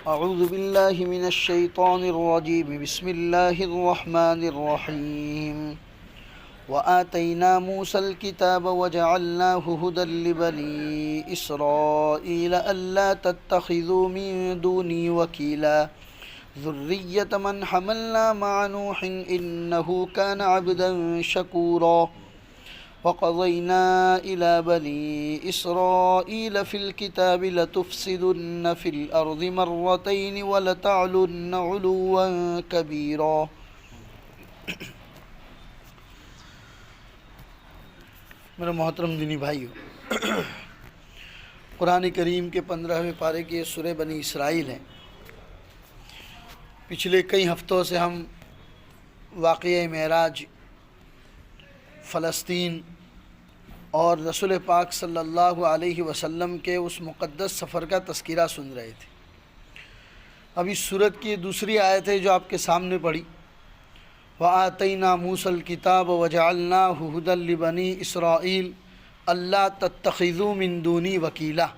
اعوذ باللہ من الشیطان الرجیم بسم اللہ الرحمن الرحیم وآتینا موسیٰ الکتاب وجعلناہ ھدی لبنی اسرائیل الا تتخذوا من دونی وکیلا ذریۃ من حملنا مع نوح انہ کان عبدا شکورا وَقَضَيْنَا إِلَى بَنِي إِسْرَائِيلَ فِي الْكِتَابِ لَتُفْسِدُنَّ فِي الْأَرْضِ مَرَّتَيْنِ وَلَتَعْلُنَّ عُلُوًّا كَبِيرًا۔ میرے محترم دینی بھائیو، قرآن کریم کے 15ویں پارے کی یہ سورہ بنی اسرائیل ہے۔ پچھلے کئی ہفتوں سے ہم واقعہ معراج، فلسطین اور رسول پاک صلی اللہ علیہ وسلم کے اس مقدس سفر کا تذکرہ سن رہے تھے۔ اب اس سورت کی دوسری آیت ہے جو آپ کے سامنے پڑھی، وَآتَيْنَا مُوسَى الْكِتَابَ وَجَعَلْنَاهُ هُدًى لِبَنِي إِسْرَائِيلَ أَلَّا تَتَّخِذُوا مِن دُونِي وَكِيلًا۔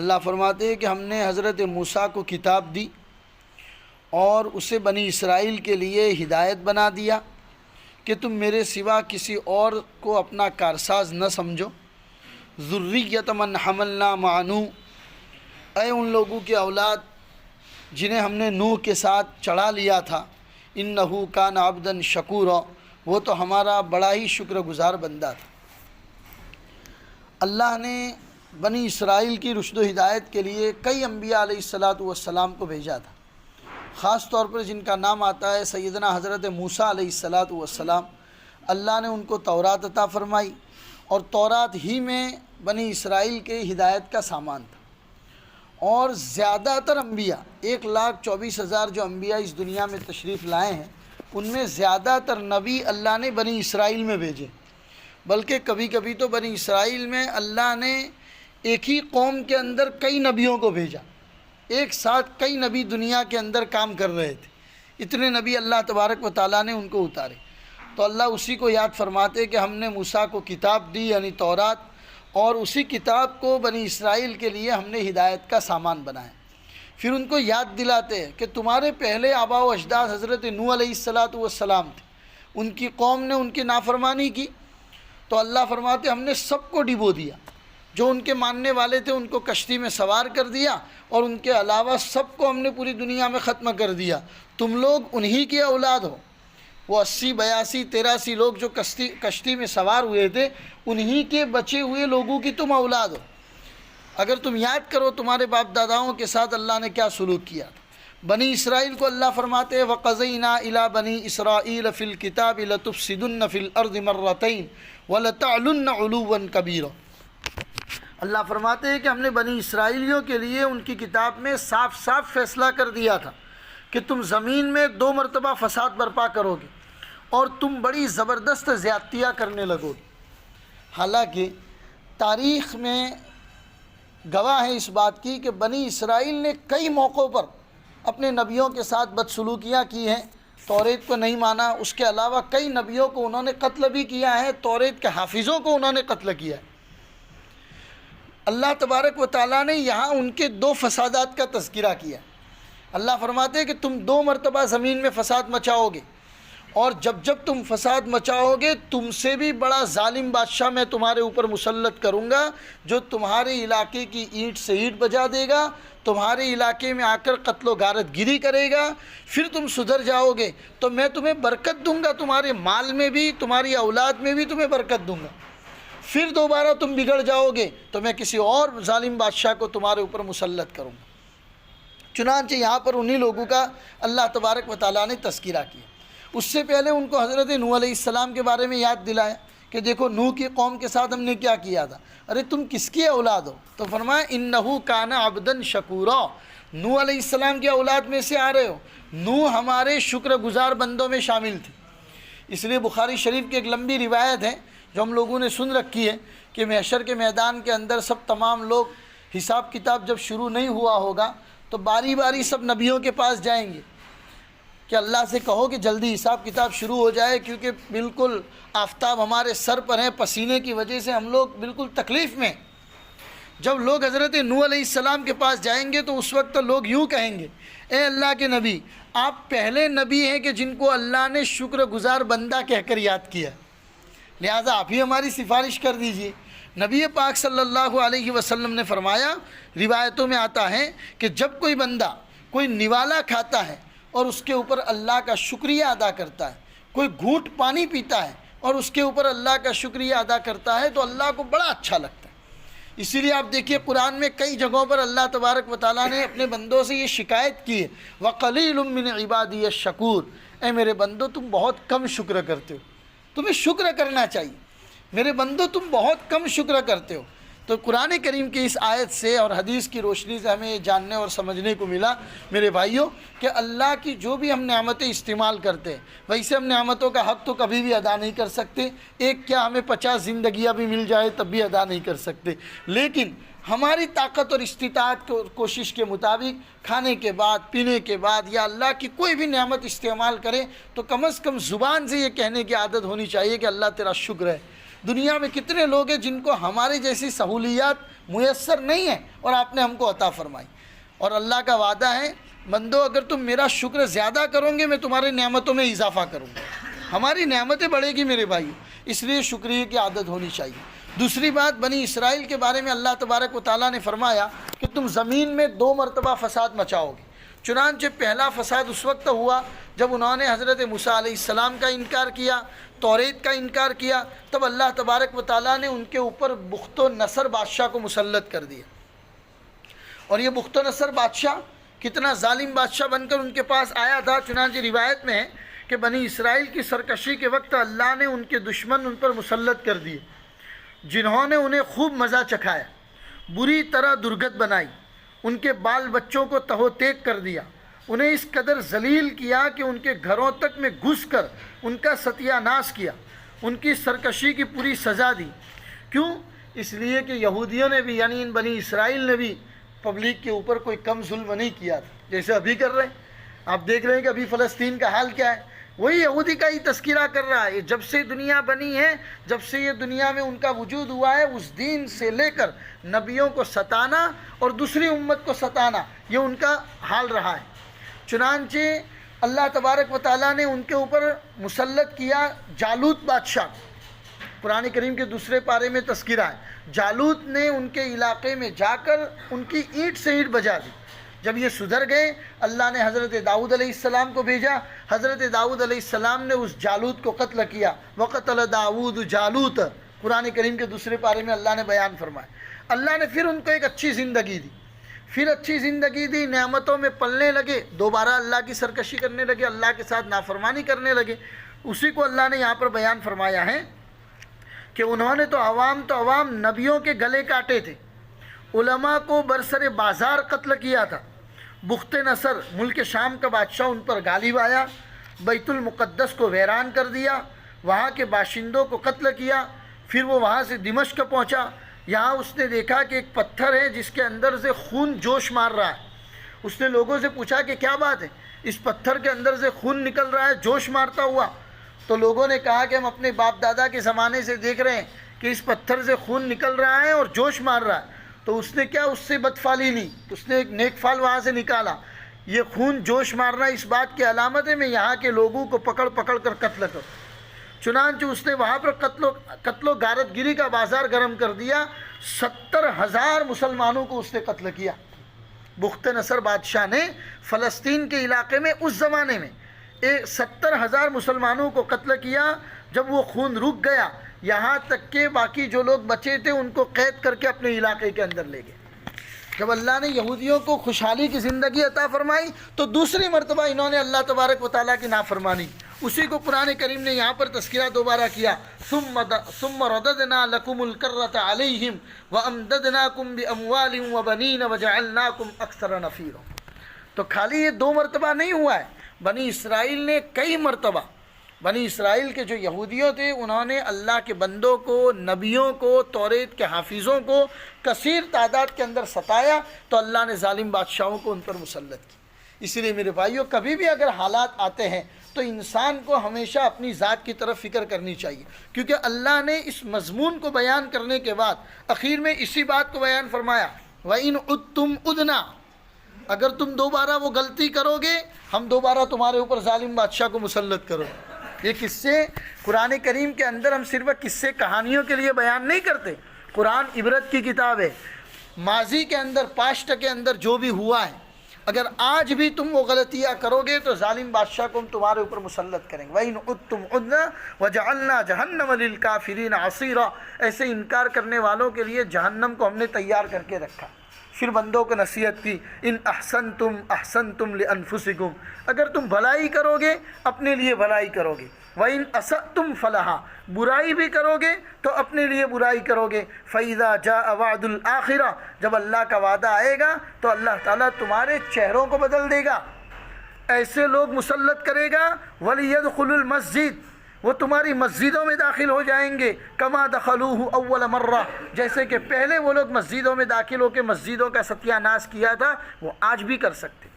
اللہ فرماتے ہیں کہ ہم نے حضرت موسیٰ کو کتاب دی اور اسے بنی اسرائیل کے لیے ہدایت بنا دیا کہ تم میرے سوا کسی اور کو اپنا کارساز نہ سمجھو۔ ذریۃ من حملنا مع نوح، اے ان لوگوں کی اولاد جنہیں ہم نے نوح کے ساتھ چڑھا لیا تھا، انہ کان عبدا شکورا، وہ تو ہمارا بڑا ہی شکر گزار بندہ تھا۔ اللہ نے بنی اسرائیل کی رشد و ہدایت کے لیے کئی انبیاء علیہ السلام کو بھیجا تھا، خاص طور پر جن کا نام آتا ہے سیدنا حضرت موسیٰ علیہ السلام۔ اللہ نے ان کو تورات عطا فرمائی اور تورات ہی میں بنی اسرائیل کے ہدایت کا سامان تھا۔ اور زیادہ تر انبیاء، 1,24,000 جو انبیاء اس دنیا میں تشریف لائے ہیں، ان میں زیادہ تر نبی اللہ نے بنی اسرائیل میں بھیجے، بلکہ کبھی کبھی تو بنی اسرائیل میں اللہ نے ایک ہی قوم کے اندر کئی نبیوں کو بھیجا، ایک ساتھ کئی نبی دنیا کے اندر کام کر رہے تھے، اتنے نبی اللہ تبارک و تعالیٰ نے ان کو اتارے۔ تو اللہ اسی کو یاد فرماتے کہ ہم نے موسیٰ کو کتاب دی، یعنی تورات، اور اسی کتاب کو بنی اسرائیل کے لیے ہم نے ہدایت کا سامان بنایا۔ پھر ان کو یاد دلاتے ہیں کہ تمہارے پہلے آباء و اجداد حضرت نوح علیہ السلام تھے، ان کی قوم نے ان کی نافرمانی کی، تو اللہ فرماتے ہم نے سب کو ڈبو دیا، جو ان کے ماننے والے تھے ان کو کشتی میں سوار کر دیا، اور ان کے علاوہ سب کو ہم نے پوری دنیا میں ختم کر دیا۔ تم لوگ انہی کے اولاد ہو، وہ 80، 82، 83 لوگ جو کشتی میں سوار ہوئے تھے، انہی کے بچے ہوئے لوگوں کی تم اولاد ہو۔ اگر تم یاد کرو تمہارے باپ داداؤں کے ساتھ اللہ نے کیا سلوک کیا تھا۔ بنی اسرائیل کو اللہ فرماتے ہیں وَقَضَيْنَا إِلَى بَنِي إِسْرَائِيلَ فِي الْكِتَابِ لَتُفْسِدُنَّ فِي الْأَرْضِ مَرَّتَيْنِ وَلَتَعْلُنَّ عُلُوًّا كَبِيرًا۔ اللہ فرماتے ہیں کہ ہم نے بنی اسرائیلیوں کے لیے ان کی کتاب میں صاف صاف فیصلہ کر دیا تھا کہ تم زمین میں 2 مرتبہ فساد برپا کرو گے اور تم بڑی زبردست زیادتیاں کرنے لگو گے۔ حالانکہ تاریخ میں گواہ ہے اس بات کی کہ بنی اسرائیل نے کئی موقعوں پر اپنے نبیوں کے ساتھ بدسلوکیاں کی ہیں، توریت کو نہیں مانا، اس کے علاوہ کئی نبیوں کو انہوں نے قتل بھی کیا ہے، توریت کے حافظوں کو انہوں نے قتل کیا ہے۔ اللہ تبارک و تعالیٰ نے یہاں ان کے 2 فسادات کا تذکرہ کیا۔ اللہ فرماتے ہیں کہ تم 2 مرتبہ زمین میں فساد مچاؤ گے، اور جب تم فساد مچاؤ گے تم سے بھی بڑا ظالم بادشاہ میں تمہارے اوپر مسلط کروں گا، جو تمہارے علاقے کی اینٹ سے اینٹ بجا دے گا، تمہارے علاقے میں آ کر قتل و غارت گیری کرے گا۔ پھر تم سدھر جاؤ گے تو میں تمہیں برکت دوں گا، تمہارے مال میں بھی، تمہاری اولاد میں بھی تمہیں برکت دوں گا۔ پھر دوبارہ تم بگڑ جاؤ گے تو میں کسی اور ظالم بادشاہ کو تمہارے اوپر مسلط کروں گا۔ چنانچہ یہاں پر انہی لوگوں کا اللہ تبارک و تعالیٰ نے تذکرہ کیا۔ اس سے پہلے ان کو حضرت نوح علیہ السلام کے بارے میں یاد دلایا کہ دیکھو نوح کی قوم کے ساتھ ہم نے کیا کیا تھا، ارے تم کس کی اولاد ہو؟ تو فرمایا انہ کان عبدا شکورا، نوح علیہ السلام کی اولاد میں سے آ رہے ہو، نوح ہمارے شکر گزار بندوں میں شامل تھے۔ اس لیے بخاری شریف کی ایک لمبی روایت ہے جو ہم لوگوں نے سن رکھی ہے کہ محشر کے میدان کے اندر سب تمام لوگ، حساب کتاب جب شروع نہیں ہوا ہوگا تو باری باری سب نبیوں کے پاس جائیں گے کہ اللہ سے کہو کہ جلدی حساب کتاب شروع ہو جائے، کیونکہ بالکل آفتاب ہمارے سر پر ہیں، پسینے کی وجہ سے ہم لوگ بالکل تکلیف میں۔ جب لوگ حضرت نوح علیہ السلام کے پاس جائیں گے تو اس وقت لوگ یوں کہیں گے، اے اللہ کے نبی، آپ پہلے نبی ہیں کہ جن کو اللہ نے شکر گزار بندہ کہہ کر یاد کیا، لہٰذا آپ ہی ہماری سفارش کر دیجئے۔ نبی پاک صلی اللہ علیہ وسلم نے فرمایا، روایتوں میں آتا ہے کہ جب کوئی بندہ کوئی نوالا کھاتا ہے اور اس کے اوپر اللہ کا شکریہ ادا کرتا ہے، کوئی گھونٹ پانی پیتا ہے اور اس کے اوپر اللہ کا شکریہ ادا کرتا ہے، تو اللہ کو بڑا اچھا لگتا ہے۔ اسی لیے آپ دیکھیے قرآن میں کئی جگہوں پر اللہ تبارک و تعالیٰ نے اپنے بندوں سے یہ شکایت کی ہے، وَقَلِيلٌ مِّنْ عِبَادِيَ الشَّكُورُ، اے میرے بندو تم بہت کم شکر کرتے ہو، تمہیں شکر کرنا چاہیے، میرے بندو تم بہت کم شکر کرتے ہو۔ تو قرآن کریم کی اس آیت سے اور حدیث کی روشنی سے ہمیں یہ جاننے اور سمجھنے کو ملا میرے بھائیوں کہ اللہ کی جو بھی ہم نعمتیں استعمال کرتے ہیں، ویسے ہم نعمتوں کا حق تو کبھی بھی ادا نہیں کر سکتے، ایک کیا ہمیں 50 زندگیاں بھی مل جائے تب بھی ادا نہیں کر سکتے، لیکن ہماری طاقت اور استطاعت کو کوشش کے مطابق کھانے کے بعد، پینے کے بعد یا اللہ کی کوئی بھی نعمت استعمال کریں تو کم از کم زبان سے یہ کہنے کی عادت ہونی چاہیے کہ اللہ تیرا شکر ہے۔ دنیا میں کتنے لوگ ہیں جن کو ہماری جیسی سہولیات میسر نہیں ہیں اور آپ نے ہم کو عطا فرمائی، اور اللہ کا وعدہ ہے، بندو اگر تم میرا شکر زیادہ کرو گے میں تمہاری نعمتوں میں اضافہ کروں گا، ہماری نعمتیں بڑھے گی میرے بھائی، اس لیے شکریہ کی عادت ہونی چاہیے۔ دوسری بات، بنی اسرائیل کے بارے میں اللہ تبارک و تعالیٰ نے فرمایا کہ تم زمین میں 2 مرتبہ فساد مچاؤ گے۔ چنانچہ پہلا فساد اس وقت ہوا جب انہوں نے حضرت موسیٰ علیہ السلام کا انکار کیا، توریت کا انکار کیا، تب اللہ تبارک و تعالیٰ نے ان کے اوپر بخت و نصر بادشاہ کو مسلط کر دیا، اور یہ بخت و نصر بادشاہ کتنا ظالم بادشاہ بن کر ان کے پاس آیا تھا۔ چنانچہ روایت میں ہے کہ بنی اسرائیل کی سرکشی کے وقت اللہ نے ان کے دشمن ان پر مسلط کر دیے، جنہوں نے انہیں خوب مزہ چکھایا، بری طرح درگت بنائی، ان کے بال بچوں کو تہو تیگ کر دیا، انہیں اس قدر ذلیل کیا کہ ان کے گھروں تک میں گھس کر ان کا ستیہ ناش کیا، ان کی سرکشی کی پوری سزا دی۔ کیوں؟ اس لیے کہ یہودیوں نے بھی، یعنی ان بنی اسرائیل نے بھی پبلک کے اوپر کوئی کم ظلم نہیں کیا تھا، جیسے ابھی کر رہے ہیں۔ آپ دیکھ رہے ہیں کہ ابھی فلسطین کا حال کیا ہے، وہی یہودی کا ہی تذکرہ کر رہا ہے۔ جب سے دنیا بنی ہے، جب سے یہ دنیا میں ان کا وجود ہوا ہے، اس دین سے لے کر نبیوں کو ستانا اور دوسری امت کو ستانا، یہ ان کا حال رہا ہے۔ چنانچہ اللہ تبارک و تعالیٰ نے ان کے اوپر مسلط کیا جالوت بادشاہ، قرآن کریم کے دوسرے پارے میں تذکرہ ہے، جالوت نے ان کے علاقے میں جا کر ان کی اینٹ سے اینٹ بجا دی۔ جب یہ سدھر گئے، اللہ نے حضرت داؤد علیہ السلام کو بھیجا، حضرت داؤد علیہ السلام نے اس جالوت کو قتل کیا، وقتل داؤد جالوت، قرآن کریم کے دوسرے پارے میں اللہ نے بیان فرمایا۔ اللہ نے پھر ان کو ایک اچھی زندگی دی، پھر اچھی زندگی دی، نعمتوں میں پلنے لگے، دوبارہ اللہ کی سرکشی کرنے لگے، اللہ کے ساتھ نافرمانی کرنے لگے۔ اسی کو اللہ نے یہاں پر بیان فرمایا ہے کہ انہوں نے تو عوام نبیوں کے گلے کاٹے تھے، علماء کو برسر بازار قتل کیا تھا۔ بخت نصر ملک شام کا بادشاہ ان پر غالب آیا، بیت المقدس کو ویران کر دیا، وہاں کے باشندوں کو قتل کیا۔ پھر وہ وہاں سے دمشق پہنچا، یہاں اس نے دیکھا کہ ایک پتھر ہے جس کے اندر سے خون جوش مار رہا ہے۔ اس نے لوگوں سے پوچھا کہ کیا بات ہے، اس پتھر کے اندر سے خون نکل رہا ہے جوش مارتا ہوا؟ تو لوگوں نے کہا کہ ہم اپنے باپ دادا کے زمانے سے دیکھ رہے ہیں کہ اس پتھر سے خون نکل رہا ہے اور جوش مار رہا ہے۔ تو اس نے کیا، اس سے بدفعلی لی، اس نے ایک نیک فال وہاں سے نکالا۔ یہ خون جوش مارنا اس بات کی علامت ہے میں یہاں کے لوگوں کو پکڑ کر قتل کروں۔ چنانچہ اس نے وہاں پر قتل و غارت گیری کا بازار گرم کر دیا، 70,000 مسلمانوں کو اس نے قتل کیا۔ بخت نصر بادشاہ نے فلسطین کے علاقے میں اس زمانے میں 70,000 مسلمانوں کو قتل کیا۔ جب وہ خون رک گیا، یہاں تک کہ باقی جو لوگ بچے تھے ان کو قید کر کے اپنے علاقے کے اندر لے گئے۔ جب اللہ نے یہودیوں کو خوشحالی کی زندگی عطا فرمائی تو دوسری مرتبہ انہوں نے اللہ تبارک و تعالیٰ کی نافرمانی، اسی کو قرآن کریم نے یہاں پر تذکرہ دوبارہ کیا، ثم رددنا لکم الکرۃ علیہم وامددناکم باموال وبنین وجعلناکم اکثر نفیرا۔ تو خالی یہ 2 مرتبہ نہیں ہوا ہے، بنی اسرائیل نے کئی مرتبہ، بنی اسرائیل کے جو یہودیوں تھے انہوں نے اللہ کے بندوں کو، نبیوں کو، توریت کے حافظوں کو کثیر تعداد کے اندر ستایا، تو اللہ نے ظالم بادشاہوں کو ان پر مسلط کی۔ اسی لیے میرے بھائیوں، کبھی بھی اگر حالات آتے ہیں تو انسان کو ہمیشہ اپنی ذات کی طرف فکر کرنی چاہیے، کیونکہ اللہ نے اس مضمون کو بیان کرنے کے بعد اخیر میں اسی بات کو بیان فرمایا، وَإِنْ عُدْتُمْ عُدْنَا، اگر تم دوبارہ وہ غلطی کرو گے ہم دوبارہ تمہارے اوپر ظالم بادشاہ کو مسلط کرو۔ یہ قصے قرآن کریم کے اندر ہم صرف قصے کہانیوں کے لیے بیان نہیں کرتے، قرآن عبرت کی کتاب ہے۔ ماضی کے اندر، پاسٹ کے اندر جو بھی ہوا ہے، اگر آج بھی تم وہ غلطیاں کرو گے تو ظالم بادشاہ کو ہم تمہارے اوپر مسلط کریں گے۔ وَإِنْ عُدْتُمْ عُدْنَا وَجَعَلْنَا جَهَنَّمَ لِلْكَافِرِينَ عَصِيرًا، ایسے انکار کرنے والوں کے لیے جہنم کو ہم نے تیار کر کے رکھا۔ پھر بندوں کو نصیحت کی، ان احسنتم احسنتم لانفسکم، اگر تم بھلائی کرو گے اپنے لیے بھلائی کرو گے، وَإِنْ أَسَأْتُمْ فَلَهَا، برائی بھی کرو گے تو اپنے لیے برائی کرو گے، فَإِذَا جَاءَ وَعْدُ الْآخِرَةِ، جب اللہ کا وعدہ آئے گا تو اللہ تعالیٰ تمہارے چہروں کو بدل دے گا، ایسے لوگ مسلط کرے گا، وَلِيَدْخُلُوا الْمَسْجِدَ، وہ تمہاری مسجدوں میں داخل ہو جائیں گے، کما دخلوہ اول مرہ، جیسے کہ پہلے وہ لوگ مسجدوں میں داخل ہو کے مسجدوں کا ستیہ ناش کیا تھا وہ آج بھی کر سکتے،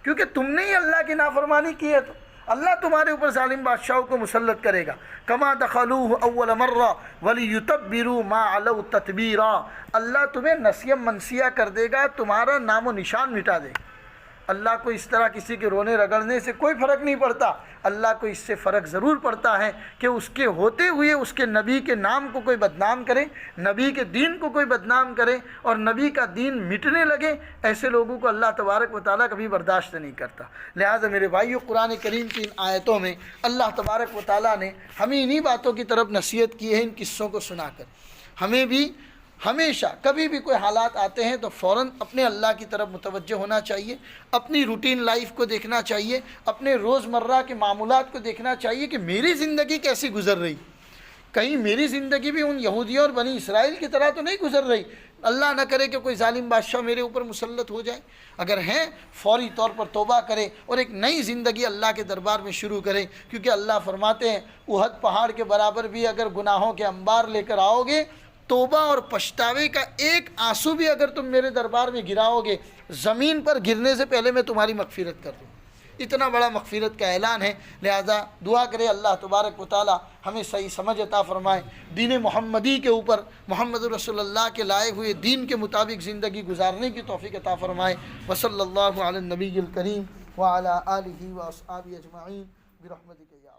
کیونکہ تم نے ہی اللہ کی نافرمانی کی ہے، تو اللہ تمہارے اوپر ظالم بادشاہوں کو مسلط کرے گا۔ کما دخلوہ اول مرہ ولیتبروا ما علوا تتبیرا، اللہ تمہیں نسیم منسیہ کر دے گا، تمہارا نام و نشان مٹا دے گا۔ اللہ کو اس طرح کسی کے رونے رگڑنے سے کوئی فرق نہیں پڑتا، اللہ کو اس سے فرق ضرور پڑتا ہے کہ اس کے ہوتے ہوئے اس کے نبی کے نام کو کوئی بدنام کرے، نبی کے دین کو کوئی بدنام کرے اور نبی کا دین مٹنے لگے، ایسے لوگوں کو اللہ تبارک و تعالیٰ کبھی برداشت نہیں کرتا۔ لہٰذا میرے بھائیو، قرآن کریم کی ان آیتوں میں اللہ تبارک و تعالیٰ نے ہمیں انہی باتوں کی طرف نصیحت کی ہے، ان قصوں کو سنا کر۔ ہمیں بھی ہمیشہ کبھی بھی کوئی حالات آتے ہیں تو فوراً اپنے اللہ کی طرف متوجہ ہونا چاہیے، اپنی روٹین لائف کو دیکھنا چاہیے، اپنے روزمرہ کے معمولات کو دیکھنا چاہیے کہ میری زندگی کیسی گزر رہی، کہیں میری زندگی بھی ان یہودیوں اور بنی اسرائیل کی طرح تو نہیں گزر رہی، اللہ نہ کرے کہ کوئی ظالم بادشاہ میرے اوپر مسلط ہو جائے۔ اگر ہیں فوری طور پر توبہ کرے اور ایک نئی زندگی اللہ کے دربار میں شروع کریں، کیونکہ اللہ فرماتے ہیں احد پہاڑ کے برابر بھی اگر گناہوں کے انبار لے کر آؤ گے، توبہ اور پچھتاوے کا ایک آنسو بھی اگر تم میرے دربار میں گراؤ گے، زمین پر گرنے سے پہلے میں تمہاری مغفرت کر دوں۔ اتنا بڑا مغفرت کا اعلان ہے، لہذا دعا کرے اللہ تبارک و تعالی ہمیں صحیح سمجھ عطا فرمائے، دین محمدی کے اوپر محمد رسول اللہ کے لائے ہوئے دین کے مطابق زندگی گزارنے کی توفیق عطا فرمائے۔ وصلی اللہ علی النبی الکریم وعلی آلہ واصحابہ اجمعین برحمتک یا